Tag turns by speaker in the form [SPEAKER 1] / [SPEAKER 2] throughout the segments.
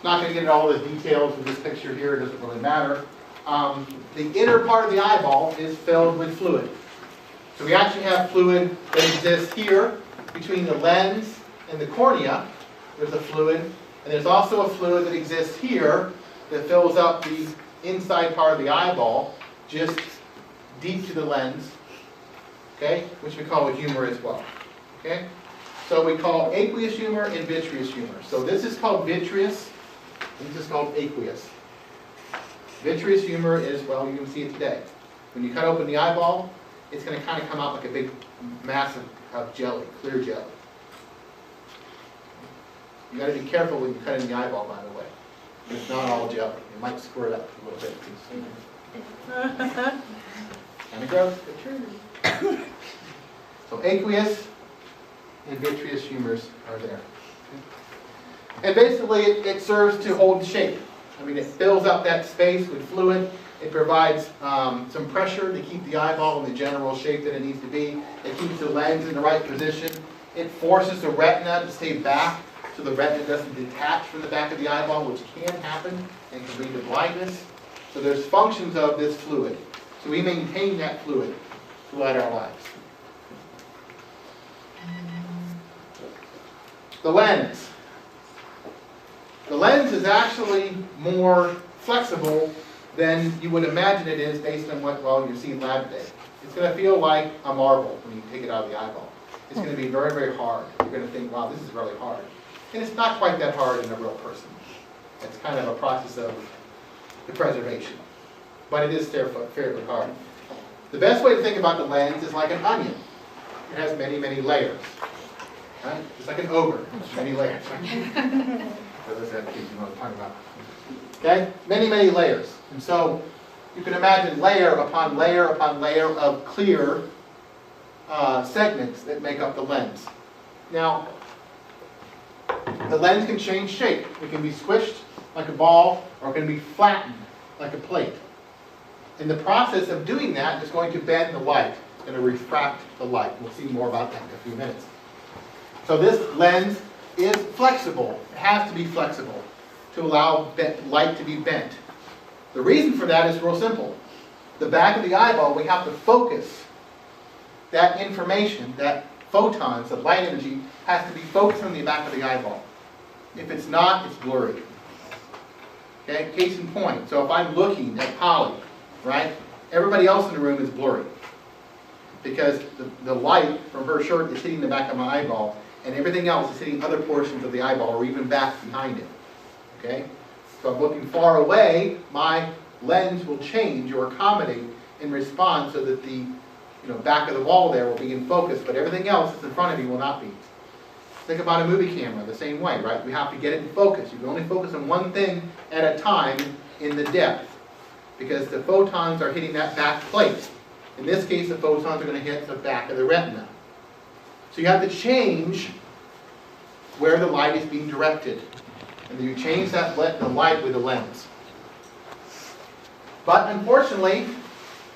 [SPEAKER 1] Not going to get into all the details of this picture here, it doesn't really matter. The inner part of the eyeball is filled with fluid. So we actually have fluid that exists here between the lens and the cornea. There's a fluid. And there's also a fluid that exists here that fills up the inside part of the eyeball, just deep to the lens, okay, which we call a humor as well. Okay? So we call aqueous humor and vitreous humor. So this is called vitreous, and this is called aqueous. Vitreous humor is, well, you can see it today. When you cut open the eyeball, it's going to kind of come out like a big mass of jelly, clear jelly. You got to be careful when you cut in the eyeball, by the way. It's not all jelly. It might squirt up a little bit. Kind of gross, but true. So aqueous and vitreous humors are there. And basically, it serves to hold shape. I mean, it fills up that space with fluid. It provides some pressure to keep the eyeball in the general shape that it needs to be. It keeps the lens in the right position. It forces the retina to stay back so the retina doesn't detach from the back of the eyeball, which can happen and can lead to blindness. So there's functions of this fluid. So we maintain that fluid throughout our lives. The lens. The lens is actually more flexible than you would imagine it is based on what, well, you see in lab today. It's going to feel like a marble when you take it out of the eyeball. It's going to be very, very hard. You're going to think, wow, this is really hard. And it's not quite that hard in a real person. It's kind of a process of the preservation. But it is fairly hard. The best way to think about the lens is like an onion. It has many, many layers. Right? It's like an ogre. Many layers. For those that kids, you know what I'm talking about. Okay? Many, many layers. And so you can imagine layer upon layer upon layer of clear segments that make up the lens. Now, the lens can change shape. It can be squished like a ball, or it can be flattened like a plate. In the process of doing that, it's going to bend the light. It's going to refract the light. We'll see more about that in a few minutes. So this lens is flexible. It has to be flexible to allow light to be bent. The reason for that is real simple. The back of the eyeball, we have to focus that information, that photons of light energy, has to be focused on the back of the eyeball. If it's not, it's blurry. Okay, case in point. So if I'm looking at Polly, right, everybody else in the room is blurry. Because the light from her shirt is hitting the back of my eyeball, and everything else is hitting other portions of the eyeball, or even back behind it. Okay? So I'm looking far away, my lens will change or accommodate in response so that the back of the wall there will be in focus, but everything else that's in front of you will not be. Think about a movie camera the same way, right? We have to get it in focus. You can only focus on one thing at a time in the depth, because the photons are hitting that back plate. In this case, the photons are going to hit the back of the retina. So you have to change where the light is being directed. And you change the light with the lens. But unfortunately,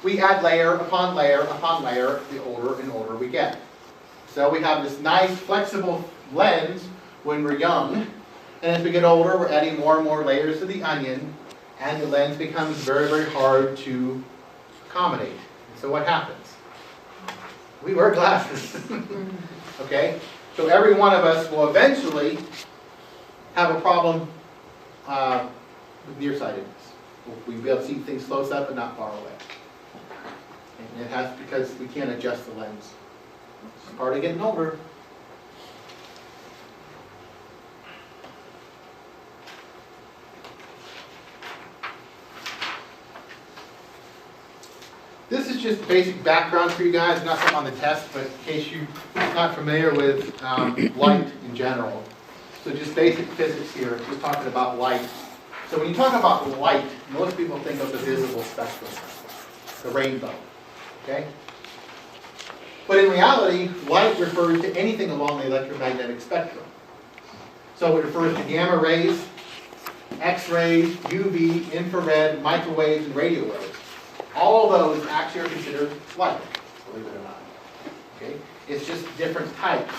[SPEAKER 1] we add layer upon layer upon layer the older and older we get. So we have this nice flexible lens when we're young, and as we get older we're adding more and more layers to the onion, and the lens becomes very, very hard to accommodate. So what happens? We wear glasses. Okay? So every one of us will eventually have a problem with nearsightedness. We'll be able to see things close up and not far away. And it has because we can't adjust the lens. It's part of getting older. This is just basic background for you guys, not something on the test, but in case you're not familiar with light in general. So just basic physics here, just talking about light. So when you talk about light, most people think of the visible spectrum, the rainbow. Okay? But in reality, light refers to anything along the electromagnetic spectrum. So it refers to gamma rays, X-rays, UV, infrared, microwaves, and radio waves. All of those actually are considered light, believe it or not. Okay? It's just different types.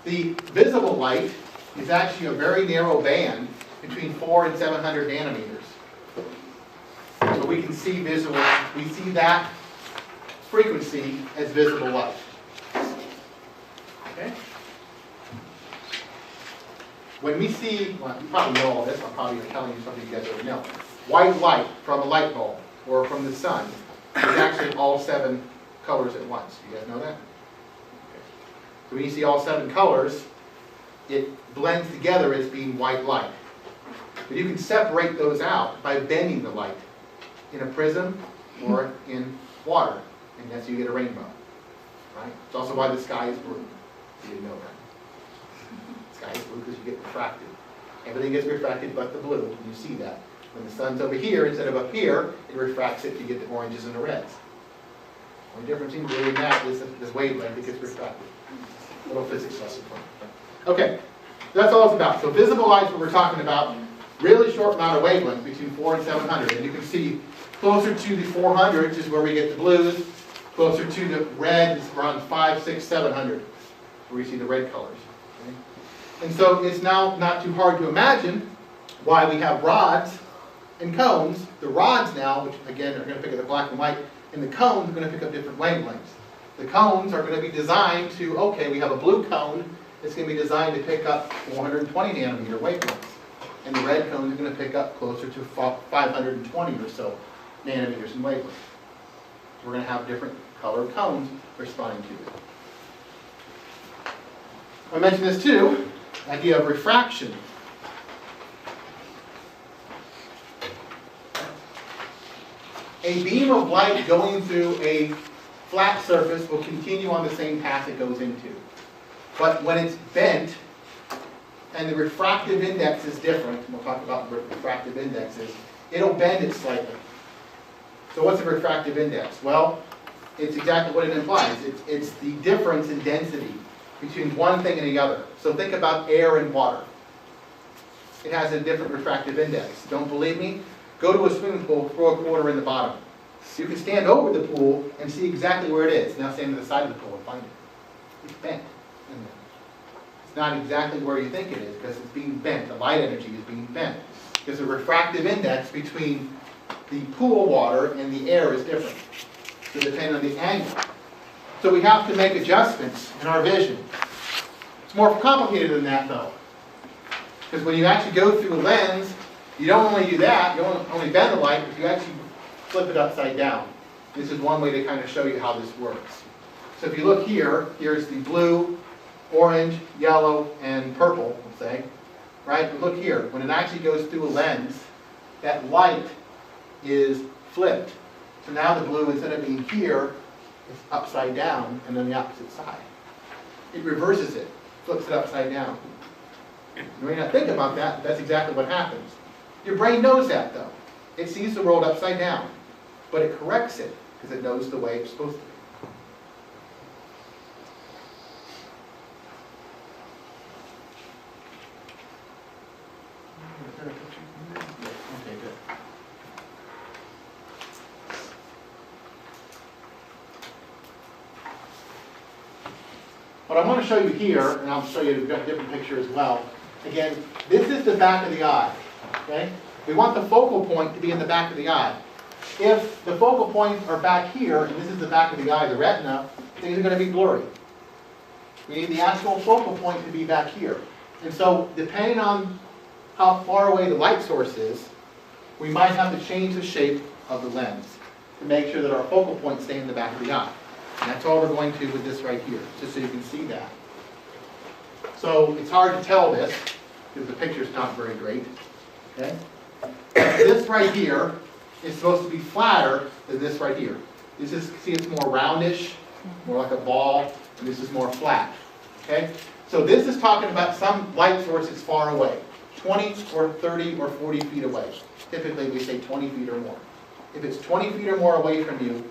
[SPEAKER 1] The visible light is actually a very narrow band between 4 and 700 nanometers. So we can see we see that frequency as visible light. Okay? When we see, well, you probably know all this, I'm probably telling you something you guys already know. White light from a light bulb or from the sun is actually all 7 colors at once. You guys know that? Okay. So when you see all 7 colors, it blends together as being white light. But you can separate those out by bending the light in a prism or in water, and that's how you get a rainbow. Right? It's also why the sky is blue. You didn't know that. The sky is blue because you get refracted. Everything gets refracted but the blue, and you see that. When the sun's over here instead of up here, it refracts it, you get the oranges and the reds. The only difference in blue and that is this wavelength that gets refracted. A little physics lesson for you. Okay, that's all it's about. So visible light's what we're talking about. Really short amount of wavelength between 4 and 700. And you can see closer to the 400 is where we get the blues. Closer to the red is around 5, 6, 700, where we see the red colors. Okay? And so it's now not too hard to imagine why we have rods and cones. The rods now, which again are going to pick up the black and white, and the cones are going to pick up different wavelengths. The cones are going to be designed to, okay, we have a blue cone, it's going to be designed to pick up 420 nanometer wavelengths. And the red cone is going to pick up closer to 520 or so nanometers in wavelength. We're going to have different colored cones responding to it. I mentioned this too, the idea of refraction. A beam of light going through a flat surface will continue on the same path it goes into. But when it's bent, and the refractive index is different, and we'll talk about refractive indexes, it'll bend it slightly. So what's a refractive index? Well, it's exactly what it implies. It's the difference in density between one thing and the other. So think about air and water. It has a different refractive index. Don't believe me? Go to a swimming pool, throw a quarter in the bottom. You can stand over the pool and see exactly where it is. Now stand to the side of the pool and find it. It's bent in there. It's not exactly where you think it is because it's being bent. The light energy is being bent. Because the refractive index between the pool water and the air is different. So depending on the angle. So we have to make adjustments in our vision. It's more complicated than that though. Because when you actually go through a lens, you don't only do that, you don't only bend the light, but you actually flip it upside down. This is one way to kind of show you how this works. So if you look here, here's the blue, orange, yellow, and purple, let's say. Right? But look here, when it actually goes through a lens, that light is flipped. So now the blue, instead of being here, is upside down and on the opposite side. It reverses it, flips it upside down. You may not think about that, but that's exactly what happens. Your brain knows that though. It sees the world upside down, but it corrects it because it knows the way it's supposed to be. Okay, good. What I want to show you here, and I'll show you a different picture as well. Again, this is the back of the eye. Okay? We want the focal point to be in the back of the eye. If the focal points are back here, and this is the back of the eye, the retina, things are going to be blurry. We need the actual focal point to be back here. And so, depending on how far away the light source is, we might have to change the shape of the lens to make sure that our focal points stay in the back of the eye. And that's all we're going to with this right here, just so you can see that. So it's hard to tell this, because the picture's not very great. Okay? This right here is supposed to be flatter than this right here. This is, see, it's more roundish, more like a ball, and this is more flat. Okay? So this is talking about some light source that's far away, 20 or 30 or 40 feet away. Typically we say 20 feet or more. If it's 20 feet or more away from you,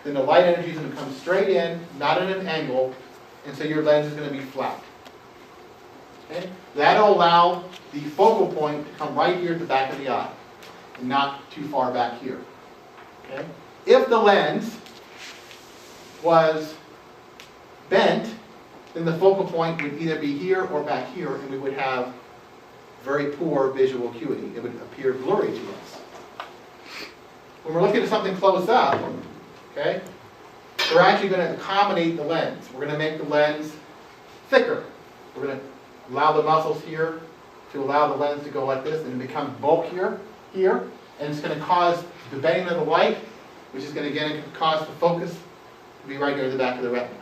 [SPEAKER 1] then the light energy is going to come straight in, not at an angle, and so your lens is going to be flat. Okay? That'll allow the focal point to come right here at the back of the eye, and not too far back here. Okay? If the lens was bent, then the focal point would either be here or back here, and we would have very poor visual acuity. It would appear blurry to us. When we're looking at something close up, okay, we're actually going to accommodate the lens. We're going to make the lens thicker. We're going to allow the muscles here to allow the lens to go like this and become bulkier here. And it's going to cause the bending of the light, which is going to again cause the focus to be right near the back of the retina.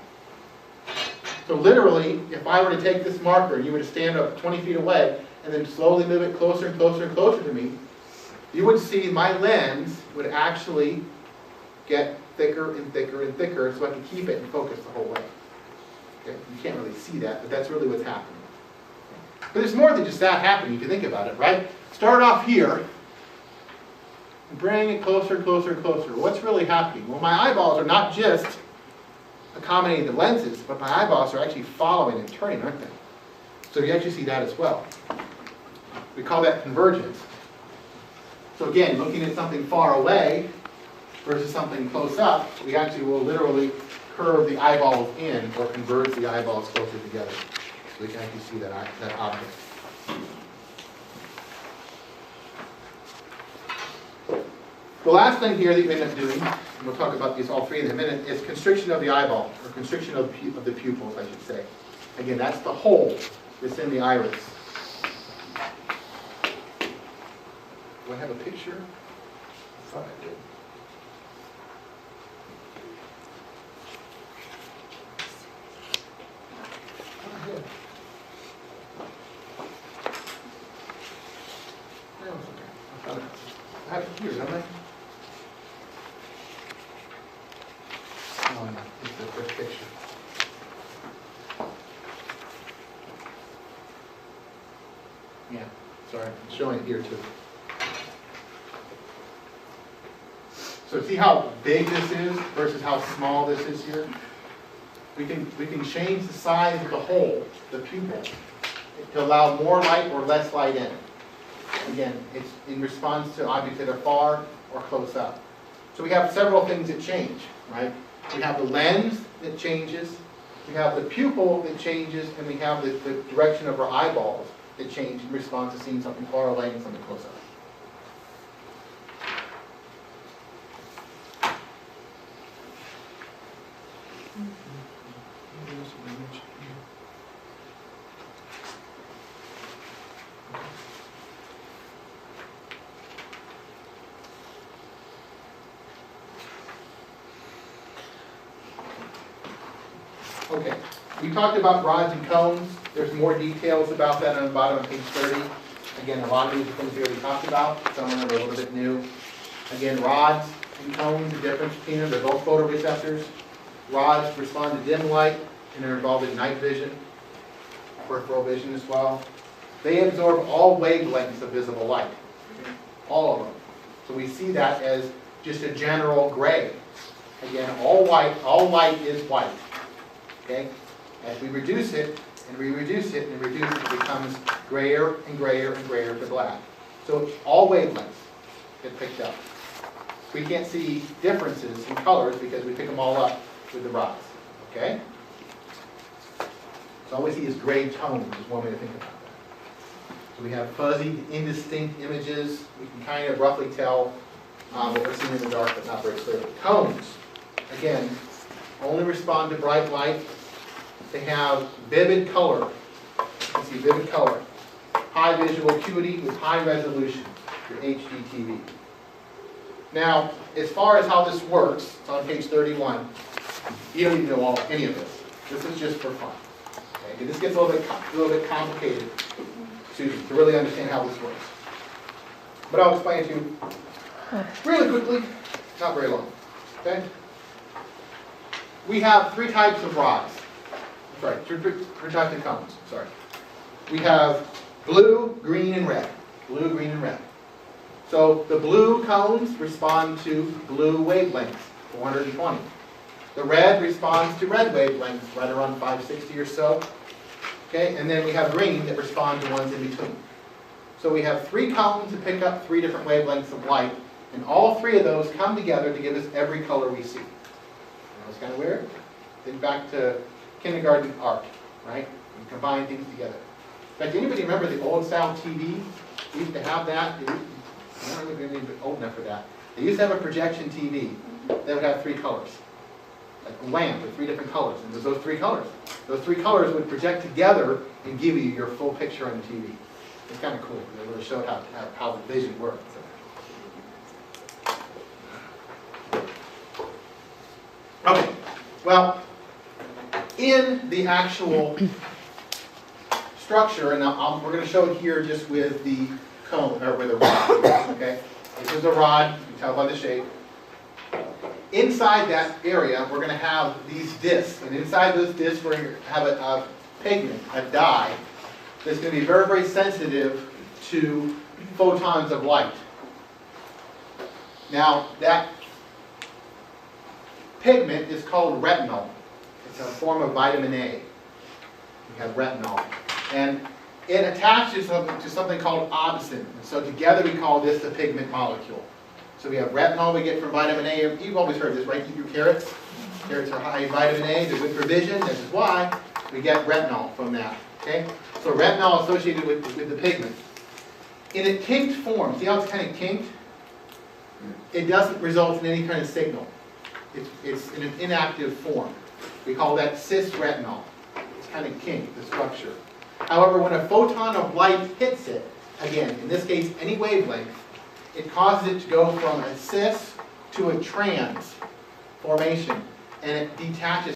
[SPEAKER 1] So literally, if I were to take this marker and you were to stand up 20 feet away and then slowly move it closer and closer and closer to me, you would see my lens would actually get thicker and thicker and thicker so I can keep it and focus the whole way. Okay? You can't really see that, but that's really what's happening. But there's more than just that happening if you think about it, right? Start off here and bring it closer and closer and closer. What's really happening? Well, my eyeballs are not just accommodating the lenses, but my eyeballs are actually following and turning, aren't they? So you actually see that as well. We call that convergence. So again, looking at something far away versus something close up, we actually will literally curve the eyeballs in or converge the eyeballs closer together. So we can actually see that object. The last thing here that you end up doing, and we'll talk about these all three in a minute, is constriction of the eyeball, or constriction of the pupils, I should say. Again, that's the hole that's in the iris. Do I have a picture? I thought I did. Oh, I did. No, it's okay. I have it here, don't I? Oh, no, it's the first picture. Yeah, sorry, I'm showing it here too. So see how big this is versus how small this is here? We can change the size of the hole, the pupil, to allow more light or less light in. Again, it's in response to objects that are far or close up. So we have several things that change, right? We have the lens that changes, we have the pupil that changes, and we have the direction of our eyeballs that change in response to seeing something far away and something close up. Okay, we talked about rods and cones. There's more details about that on the bottom of page 30. Again, a lot of these are things we already talked about. Some of them are a little bit new. Again, rods and cones, the difference between them, they're both photoreceptors. Rods respond to dim light, and they're involved in night vision, peripheral vision as well. They absorb all wavelengths of visible light, all of them. So we see that as just a general gray. Again, all light is white. Okay? As we reduce it, and we reduce it, and reduce it, it becomes grayer and grayer and grayer to black. So all wavelengths get picked up. We can't see differences in colors because we pick them all up with the rods. Okay? So all we see is gray tones is one way to think about that. So we have fuzzy, indistinct images. We can kind of roughly tell what we're seeing in the dark, but not very clearly. Cones, again, only respond to bright light. They have vivid color. You can see vivid color. High visual acuity with high resolution, your HD TV. Now, as far as how this works, it's on page 31. You don't need to know any of this. This is just for fun. Okay? This gets a little bit complicated to really understand how this works. But I'll explain it to you really quickly, not very long. Okay? We have three types of rods. Sorry, three types of cones. Sorry. We have blue, green, and red. Blue, green, and red. So the blue cones respond to blue wavelengths, 420. The red responds to red wavelengths, right around 560 or so. Okay, and then we have green that respond to ones in between. So we have three cones that pick up three different wavelengths of light, and all three of those come together to give us every color we see. That's kind of weird. Think back to kindergarten art, right? You combine things together. fact, anybody remember the old style TV? We used to have that. I don't know if anybody's old enough for that. They used to have a projection TV that would have 3 colors. Like a lamp with 3 different colors, and there's those 3 colors. Those 3 colors would project together and give you your full picture on the TV. It's kind of cool. It really showed how the vision works. Okay, well, in the actual structure, and we're going to show it here just with the cone, or with a rod, okay? This is a rod, you can tell by the shape. Inside that area, we're going to have these discs, and inside those discs, we're going to have a pigment, a dye, that's going to be very, very sensitive to photons of light. Now, that pigment is called retinol. It's a form of vitamin A. We have retinol. And it attaches to something called opsin. And so together we call this the pigment molecule. So we have retinol we get from vitamin A. You've always heard this, right? Eat your carrots. Carrots are high in vitamin A. They're good for vision. This is why we get retinol from that. Okay? So retinol associated with the pigment. In a kinked form, see how it's kind of kinked? It doesn't result in any kind of signal. It's in an inactive form. We call that cis-retinol. It's kind of kinked, the structure. However, when a photon of light hits it, again, in this case, any wavelength, it causes it to go from a cis to a trans formation, and it detaches